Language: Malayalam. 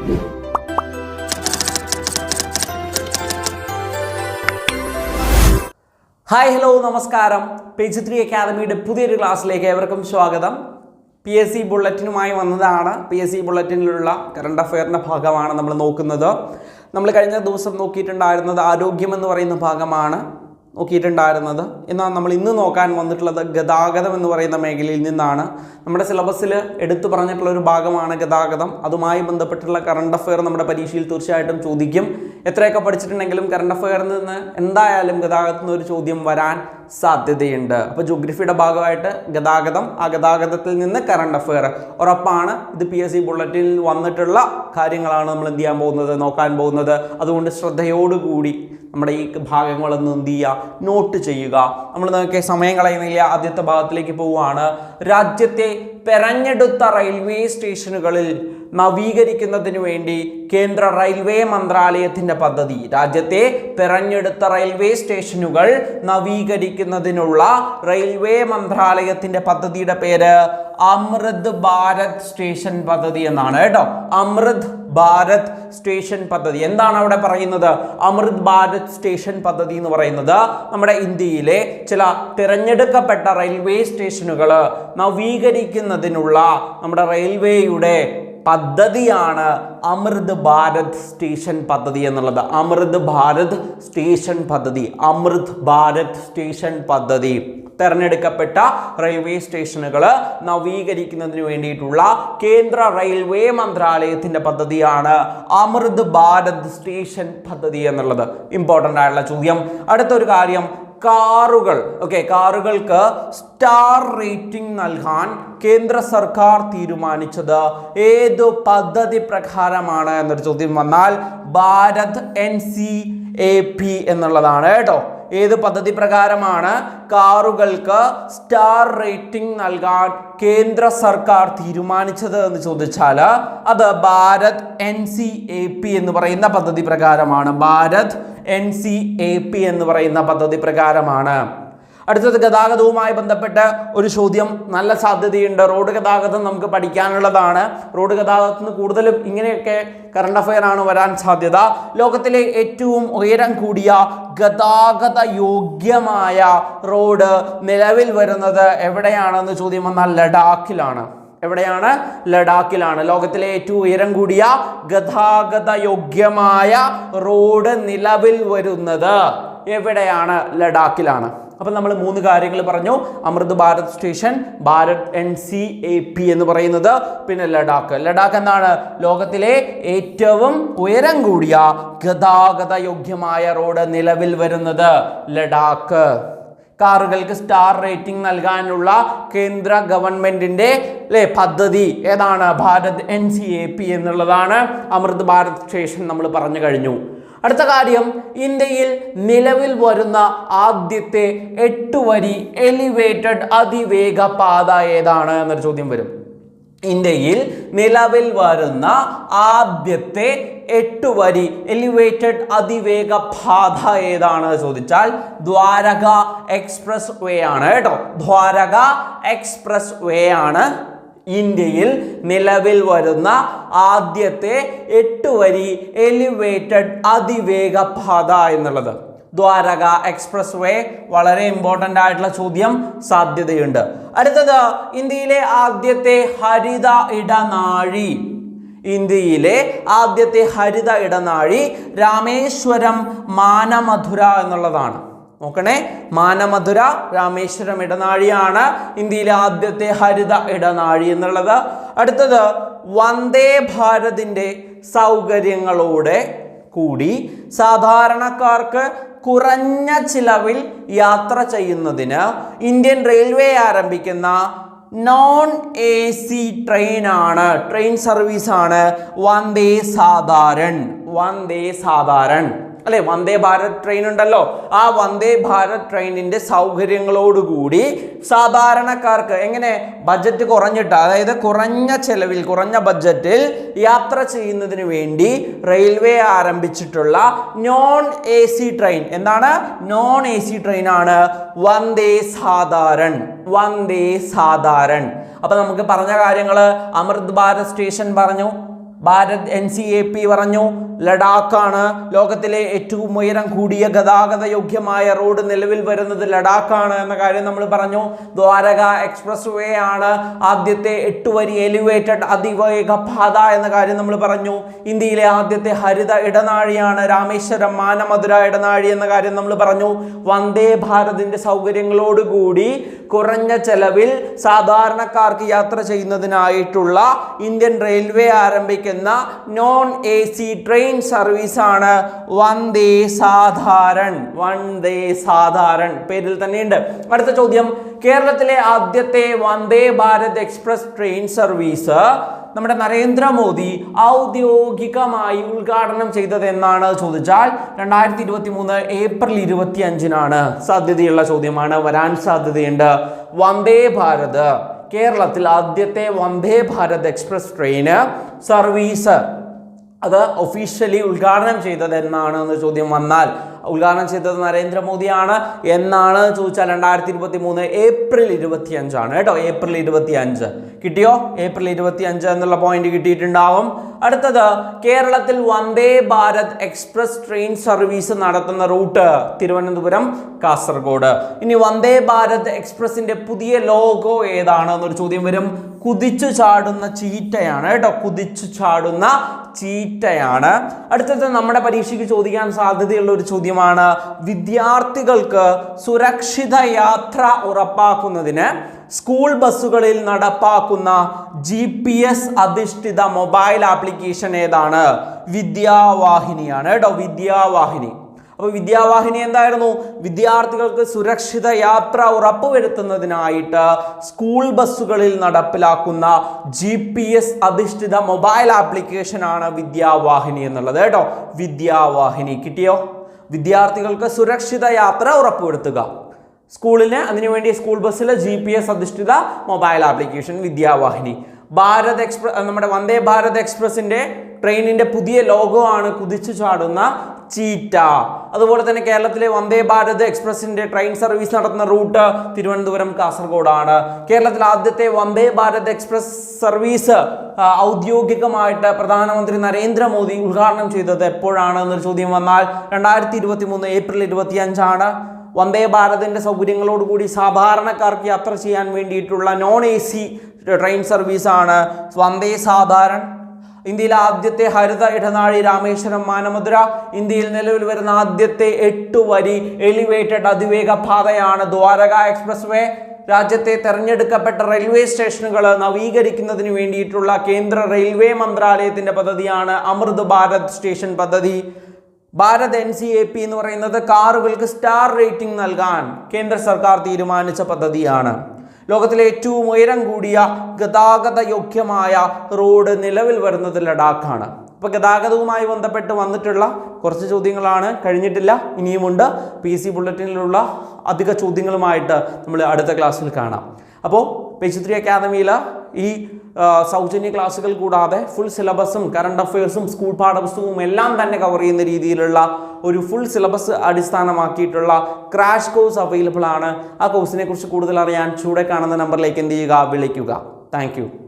ഹായ് ഹലോ നമസ്കാരം. പേജ് 3 അക്കാദമിയുടെ പുതിയൊരു ക്ലാസ്സിലേക്ക് ഏവർക്കും സ്വാഗതം. PSC ബുള്ളറ്റിനുമായി വന്നതാണ്. PSC ബുള്ളറ്റിനിലുള്ള കറണ്ട് അഫെയറിൻ്റെ ഭാഗമാണ് നമ്മൾ നോക്കുന്നത്. നമ്മൾ കഴിഞ്ഞ ദിവസം നോക്കിയിട്ടുണ്ടായിരുന്നത് ആരോഗ്യം എന്ന് പറയുന്ന ഭാഗമാണ് നോക്കിയിട്ടുണ്ടായിരുന്നത്. എന്നാൽ നമ്മൾ ഇന്ന് നോക്കാൻ വന്നിട്ടുള്ളത് ഗതാഗതം എന്ന് പറയുന്ന മേഖലയിൽ നിന്നാണ്. നമ്മുടെ സിലബസിൽ എടുത്തു പറഞ്ഞിട്ടുള്ള ഒരു ഭാഗമാണ് ഗതാഗതം. അതുമായി ബന്ധപ്പെട്ടുള്ള കറണ്ട് അഫെയർ നമ്മുടെ പരീക്ഷയിൽ തീർച്ചയായിട്ടും ചോദിക്കും. എത്രയൊക്കെ പഠിച്ചിട്ടുണ്ടെങ്കിലും കറണ്ട് അഫെയറിൽ നിന്ന് എന്തായാലും ഗതാഗതത്തിൽ നിന്ന് ഒരു ചോദ്യം വരാൻ സാധ്യതയുണ്ട്. അപ്പോൾ ജോഗ്രഫിയുടെ ഭാഗമായിട്ട് ഗതാഗതം, ആ ഗതാഗതത്തിൽ നിന്ന് കറണ്ട് അഫെയർ ഉറപ്പാണ്. ഇത് PSC ബുള്ളറ്റിൽ വന്നിട്ടുള്ള കാര്യങ്ങളാണ് നമ്മൾ എന്ത് ചെയ്യാൻ പോകുന്നത്, നോക്കാൻ പോകുന്നത്. അതുകൊണ്ട് ശ്രദ്ധയോടുകൂടി നമ്മുടെ ഈ ഭാഗങ്ങളൊന്നും എന്ത് ചെയ്യുക, നോട്ട് ചെയ്യുക. നമ്മൾ നോക്കിയ സമയം കളയുന്നില്ല, ആദ്യത്തെ ഭാഗത്തിലേക്ക് പോവുകയാണ്. രാജ്യത്തെ തെരഞ്ഞെടുത്ത റെയിൽവേ സ്റ്റേഷനുകളിൽ നവീകരിക്കുന്നതിന് വേണ്ടി കേന്ദ്ര റെയിൽവേ മന്ത്രാലയത്തിൻ്റെ പദ്ധതി. രാജ്യത്തെ തെരഞ്ഞെടുത്ത റെയിൽവേ സ്റ്റേഷനുകൾ നവീകരിക്കുന്നതിനുള്ള റെയിൽവേ മന്ത്രാലയത്തിൻ്റെ പദ്ധതിയുടെ പേര് അമൃത് ഭാരത് സ്റ്റേഷൻ പദ്ധതി എന്നാണ് കേട്ടോ. അമൃത് ഭാരത് സ്റ്റേഷൻ പദ്ധതി എന്താണ് അവിടെ പറയുന്നത്? അമൃത് ഭാരത് സ്റ്റേഷൻ പദ്ധതി എന്ന് പറയുന്നത് നമ്മുടെ ഇന്ത്യയിലെ ചില തിരഞ്ഞെടുക്കപ്പെട്ട റെയിൽവേ സ്റ്റേഷനുകൾ നവീകരിക്കുന്നതിനുള്ള നമ്മുടെ റെയിൽവേയുടെ പദ്ധതിയാണ് അമൃത് ഭാരത് സ്റ്റേഷൻ പദ്ധതി എന്നുള്ളത്. അമൃത് ഭാരത് സ്റ്റേഷൻ പദ്ധതി, അമൃത് ഭാരത് സ്റ്റേഷൻ പദ്ധതി. തെരഞ്ഞെടുക്കപ്പെട്ട റെയിൽവേ സ്റ്റേഷനുകൾ നവീകരിക്കുന്നതിന് വേണ്ടിയിട്ടുള്ള കേന്ദ്ര റെയിൽവേ മന്ത്രാലയത്തിൻ്റെ പദ്ധതിയാണ് അമൃത് ഭാരത് സ്റ്റേഷൻ പദ്ധതി എന്നുള്ളത്. ഇമ്പോർട്ടൻ്റ് ആയിട്ടുള്ള ചോദ്യം. അടുത്തൊരു കാര്യം, കാറുകൾ. കാറുകൾക്ക് സ്റ്റാർ റേറ്റിംഗ് നൽകാൻ കേന്ദ്ര സർക്കാർ തീരുമാനിച്ചത് ഏതു പദ്ധതി പ്രകാരമാണ് എന്നൊരു ചോദ്യം വന്നാൽ ഭാരത് NCAP എന്നുള്ളതാണ് കേട്ടോ. ഏത് പദ്ധതി പ്രകാരമാണ് കാറുകൾക്ക് സ്റ്റാർ റേറ്റിംഗ് നൽകാൻ കേന്ദ്ര സർക്കാർ തീരുമാനിച്ചത് എന്ന് ചോദിച്ചാൽ അത് ഭാരത് NCAP എന്ന് പറയുന്ന പദ്ധതി പ്രകാരമാണ്. ഭാരത് NCAP എന്ന് പറയുന്ന പദ്ധതി പ്രകാരമാണ്. അടുത്തത് ഗതാഗതവുമായി ബന്ധപ്പെട്ട് ഒരു ചോദ്യം നല്ല സാധ്യതയുണ്ട്. റോഡ് ഗതാഗതം നമുക്ക് പഠിക്കാനുള്ളതാണ്. റോഡ് ഗതാഗതത്തിന് കൂടുതലും ഇങ്ങനെയൊക്കെ കറണ്ട് അഫെയർ ആണ് വരാൻ സാധ്യത. ലോകത്തിലെ ഏറ്റവും ഉയരം കൂടിയ ഗതാഗത യോഗ്യമായ റോഡ് നിലവിൽ വരുന്നത് എവിടെയാണെന്ന് ചോദ്യം വന്നാൽ ലഡാക്കിലാണ്. എവിടെയാണ്? ലഡാക്കിലാണ്. ലോകത്തിലെ ഏറ്റവും ഉയരം കൂടിയ ഗതാഗത യോഗ്യമായ റോഡ് നിലവിൽ വരുന്നത് എവിടെയാണ്? ലഡാക്കിലാണ്. അപ്പം നമ്മൾ 3 കാര്യങ്ങൾ പറഞ്ഞു. അമൃത് ഭാരത് സ്റ്റേഷൻ, ഭാരത് NCAP എന്ന് പറയുന്നത്, പിന്നെ ലഡാക്ക്. ലഡാക്ക് എന്താണ്? ലോകത്തിലെ ഏറ്റവും ഉയരം കൂടിയ ഗതാഗത യോഗ്യമായ റോഡ് നിലവിൽ വരുന്നത് ലഡാക്ക്. കാറുകൾക്ക് സ്റ്റാർ റേറ്റിംഗ് നൽകാനുള്ള കേന്ദ്ര ഗവൺമെന്റിന്റെ പദ്ധതി ഏതാണ്? ഭാരത് NCAP എന്നുള്ളതാണ്. അമൃത് ഭാരത് സ്റ്റേഷൻ നമ്മൾ പറഞ്ഞു കഴിഞ്ഞു. അടുത്ത കാര്യം, ഇന്ത്യയിൽ നിലവിൽ വരുന്ന ആദ്യത്തെ 8 വരി എലിവേറ്റഡ് അതിവേഗ പാത ഏതാണ് എന്നൊരു ചോദ്യം വരും. ഇന്ത്യയിൽ നിലവിൽ വരുന്ന ആദ്യത്തെ 8 വരി എലിവേറ്റഡ് അതിവേഗ പാത ഏതാണ് ചോദിച്ചാൽ ദ്വാരക എക്സ്പ്രസ് വേ ആണ് കേട്ടോ. ദ്വാരക എക്സ്പ്രസ് വേ ആണ് ഇന്ത്യയിൽ നിലവിൽ വരുന്ന ആദ്യത്തെ 8 വരി എലിവേറ്റഡ് അതിവേഗ പാത എന്നുള്ളത്. ദ്വാരക എക്സ്പ്രസ് വേ വളരെ ഇമ്പോർട്ടൻ്റ് ആയിട്ടുള്ള ചോദ്യം സാധ്യതയുണ്ട്. അടുത്തത്, ഇന്ത്യയിലെ ആദ്യത്തെ ഹരിത ഇടനാഴി. ഇന്ത്യയിലെ ആദ്യത്തെ ഹരിത ഇടനാഴി രാമേശ്വരം മാനമധുര എന്നുള്ളതാണ്. നോക്കണേ, മാനമധുര രാമേശ്വരം ഇടനാഴിയാണ് ഇന്ത്യയിലെ ആദ്യത്തെ ഹരിത ഇടനാഴി എന്നുള്ളത്. അടുത്തത്, വന്ദേ ഭാരതിൻ്റെ സൗകര്യങ്ങളോടെ കൂടി സാധാരണക്കാർക്ക് കുറഞ്ഞ ചിലവിൽ യാത്ര ചെയ്യുന്നതിന് ഇന്ത്യൻ റെയിൽവേ ആരംഭിക്കുന്ന നോൺ AC ട്രെയിനാണ്, ട്രെയിൻ സർവീസാണ് വന്ദേ സാധാരൺ. വന്ദേ സാധാരൺ അല്ലെ, വന്ദേ ഭാരത് ട്രെയിൻ ഉണ്ടല്ലോ. ആ വന്ദേ ഭാരത് ട്രെയിനിന്റെ സൗകര്യങ്ങളോടുകൂടി സാധാരണക്കാർക്ക് എങ്ങനെ ബഡ്ജറ്റ് കുറഞ്ഞിട്ട്, അതായത് കുറഞ്ഞ ചെലവിൽ കുറഞ്ഞ ബഡ്ജറ്റിൽ യാത്ര ചെയ്യുന്നതിന് വേണ്ടി റെയിൽവേ ആരംഭിച്ചിട്ടുള്ള നോൺ AC ട്രെയിൻ. എന്താണ്? നോൺ AC ട്രെയിൻ ആണ് വന്ദേ സാധാരൺ. വന്ദേ സാധാരൺ. അപ്പൊ നമുക്ക് പറഞ്ഞ കാര്യങ്ങൾ, അമൃത് ഭാരത് സ്റ്റേഷൻ പറഞ്ഞു, ഭാരത് NCAP പറഞ്ഞു ലഡാക്കാണ്. ലോകത്തിലെ ഏറ്റവും ഉയരം കൂടിയ ഗതാഗത യോഗ്യമായ റോഡ് നിലവിൽ വരുന്നത് ലഡാക്കാണ് എന്ന കാര്യം നമ്മൾ പറഞ്ഞു. ദ്വാരക എക്സ്പ്രസ് വേ ആണ് ആദ്യത്തെ 8 വരി എലിവേറ്റഡ് അതിവേഗ പാത എന്ന കാര്യം നമ്മൾ പറഞ്ഞു. ഇന്ത്യയിലെ ആദ്യത്തെ ഹരിത ഇടനാഴിയാണ് രാമേശ്വരം മാനമധുര ഇടനാഴി എന്ന കാര്യം നമ്മൾ പറഞ്ഞു. വന്ദേ ഭാരതിന്റെ സൗകര്യങ്ങളോടുകൂടി കുറഞ്ഞ ചെലവിൽ സാധാരണക്കാർക്ക് യാത്ര ചെയ്യുന്നതിനായിട്ടുള്ള ഇന്ത്യൻ റെയിൽവേ ആരംഭിക്കുന്ന നോൺ AC ട്രെയിൻ സർവീസ് ആണ് വന്ദേ സാധാരൺ പേരിൽ തന്നെയുണ്ട്. അടുത്ത ചോദ്യം, കേരളത്തിലെ ആദ്യത്തെ Vande Bharat express train service നമ്മുടെ നരേന്ദ്രമോദി ഔദ്യോഗികമായി ഉദ്ഘാടനം ചെയ്തത് എന്നാണ് ചോദിച്ചാൽ 2023 ഏപ്രിൽ 25-നാണ്. സാധ്യതയുള്ള ചോദ്യമാണ്, വരാൻ സാധ്യതയുണ്ട്. വന്ദേ ഭാരത്, കേരളത്തിൽ ആദ്യത്തെ Vande Bharat express train service അത് ഒഫീഷ്യലി ഉദ്ഘാടനം ചെയ്തത് എന്നാണ് എന്ന് ചോദ്യം വന്നാൽ, ഉദ്ഘാടനം ചെയ്തത് നരേന്ദ്രമോദിയാണ് എന്നാണ് ചോദിച്ചാൽ 2023 ഏപ്രിൽ 25 കേട്ടോ. ഏപ്രിൽ 25 കിട്ടിയോ? ഏപ്രിൽ 25 എന്നുള്ള പോയിന്റ് കിട്ടിയിട്ടുണ്ടാവും. അടുത്തത്, കേരളത്തിൽ Vande Bharat express train service നടത്തുന്ന റൂട്ട് തിരുവനന്തപുരം കാസർഗോഡ്. ഇനി വന്ദേ ഭാരത് എക്സ്പ്രസിന്റെ പുതിയ ലോഗോ ഏതാണ് എന്നൊരു ചോദ്യം വരും. കുതിച്ചു ചാടുന്ന ചീറ്റയാണ് കേട്ടോ, കുതിച്ചു ചാടുന്ന ചീറ്റയാണ്. അടുത്തത് നമ്മുടെ പരീക്ഷയ്ക്ക് ചോദിക്കാൻ സാധ്യതയുള്ള ഒരു ചോദ്യമാണ്, വിദ്യാർത്ഥികൾക്ക് സുരക്ഷിത യാത്ര ഉറപ്പാക്കുന്നതിന് സ്കൂൾ ബസ്സുകളിൽ നടപ്പാക്കുന്ന GPS അധിഷ്ഠിത മൊബൈൽ ആപ്ലിക്കേഷൻ ഏതാണ്? വിദ്യാവാഹിനിയാണ് കേട്ടോ, വിദ്യാവാഹിനി. അപ്പോൾ വിദ്യാവാഹിനി എന്തായിരുന്നു? വിദ്യാർത്ഥികൾക്ക് സുരക്ഷിത യാത്ര ഉറപ്പുവരുത്തുന്നതിനായിട്ട് സ്കൂൾ ബസ്സുകളിൽ നടപ്പിലാക്കുന്ന GPS അധിഷ്ഠിത മൊബൈൽ ആപ്ലിക്കേഷൻ ആണ് വിദ്യാവാഹിനി എന്നുള്ളത് കേട്ടോ. വിദ്യാവാഹിനി കിട്ടിയോ? വിദ്യാർത്ഥികൾക്ക് സുരക്ഷിത യാത്ര ഉറപ്പുവരുത്തുക, സ്കൂളിന് അതിനുവേണ്ടി സ്കൂൾ ബസ്സിൽ GPS അധിഷ്ഠിത mobile application Vidyavahini. Bharat express, നമ്മുടെ വന്ദേ ഭാരത് എക്സ്പ്രസിന്റെ ട്രെയിനിന്റെ പുതിയ ലോഗോ ആണ് കുതിച്ചു ചാടുന്ന ചീറ്റ. അതുപോലെ തന്നെ കേരളത്തിലെ വന്ദേ ഭാരത് എക്സ്പ്രസിന്റെ ട്രെയിൻ സർവീസ് നടത്തുന്ന റൂട്ട് തിരുവനന്തപുരം കാസർഗോഡാണ്. കേരളത്തിൽ ആദ്യത്തെ വന്ദേ ഭാരത് എക്സ്പ്രസ് സർവീസ് ഔദ്യോഗികമായിട്ട് പ്രധാനമന്ത്രി നരേന്ദ്രമോദി ഉദ്ഘാടനം ചെയ്തത് എപ്പോഴാണ് എന്നൊരു ചോദ്യം വന്നാൽ 2023 ഏപ്രിൽ 25 വന്ദേ ഭാരതിന്റെ സൗകര്യങ്ങളോടുകൂടി സാധാരണക്കാർക്ക് യാത്ര ചെയ്യാൻ വേണ്ടിയിട്ടുള്ള നോൺ AC ട്രെയിൻ സർവീസാണ് വന്ദേ സാധാരൺ. ഇന്ത്യയിലെ ആദ്യത്തെ ഹരിത ഇടനാഴി രാമേശ്വരം മാനമധുര. ഇന്ത്യയിൽ നിലവിൽ വരുന്ന ആദ്യത്തെ 8 വരി എലിവേറ്റഡ് അതിവേഗ പാതയാണ് ദ്വാരക എക്സ്പ്രസ് വേ. രാജ്യത്തെ തെരഞ്ഞെടുക്കപ്പെട്ട റെയിൽവേ സ്റ്റേഷനുകൾ നവീകരിക്കുന്നതിന് വേണ്ടിയിട്ടുള്ള കേന്ദ്ര റെയിൽവേ മന്ത്രാലയത്തിന്റെ പദ്ധതിയാണ് അമൃത് ഭാരത് സ്റ്റേഷൻ പദ്ധതി. ഭാരത് NCAP എന്ന് പറയുന്നത് കാറുകൾക്ക് സ്റ്റാർ റേറ്റിംഗ് നൽകാൻ കേന്ദ്ര സർക്കാർ തീരുമാനിച്ച പദ്ധതിയാണ്. ലോകത്തിലെ ഏറ്റവും ഉയരം കൂടിയ ഗതാഗത യോഗ്യമായ റോഡ് നിലവിൽ വരുന്നത് ലഡാക്കാണ്. അപ്പോൾ ഗതാഗതവുമായി ബന്ധപ്പെട്ട് വന്നിട്ടുള്ള കുറച്ച് ചോദ്യങ്ങളാണ്, കഴിഞ്ഞിട്ടില്ല, ഇനിയുമുണ്ട്. PC ബുള്ളറ്റിനിലുള്ള അധിക ചോദ്യങ്ങളുമായിട്ട് നമ്മൾ അടുത്ത ക്ലാസ്സിൽ കാണാം. അപ്പോൾ പേജ് 3 അക്കാദമിയിൽ ഈ സൗജന്യ ക്ലാസ്സുകൾ കൂടാതെ ഫുൾ സിലബസും കറണ്ട് അഫെയർസും സ്കൂൾ പാഠപുസ്തകവും എല്ലാം തന്നെ കവർ ചെയ്യുന്ന രീതിയിലുള്ള ഒരു ഫുൾ സിലബസ് അടിസ്ഥാനമാക്കിയിട്ടുള്ള ക്രാഷ് കോഴ്സ് അവൈലബിൾ ആണ്. ആ കോഴ്സിനെ കുറിച്ച് കൂടുതൽ അറിയാൻ ചൂടെ കാണുന്ന നമ്പറിലേക്ക് എന്ത് ചെയ്യുക, വിളിക്കുക. താങ്ക്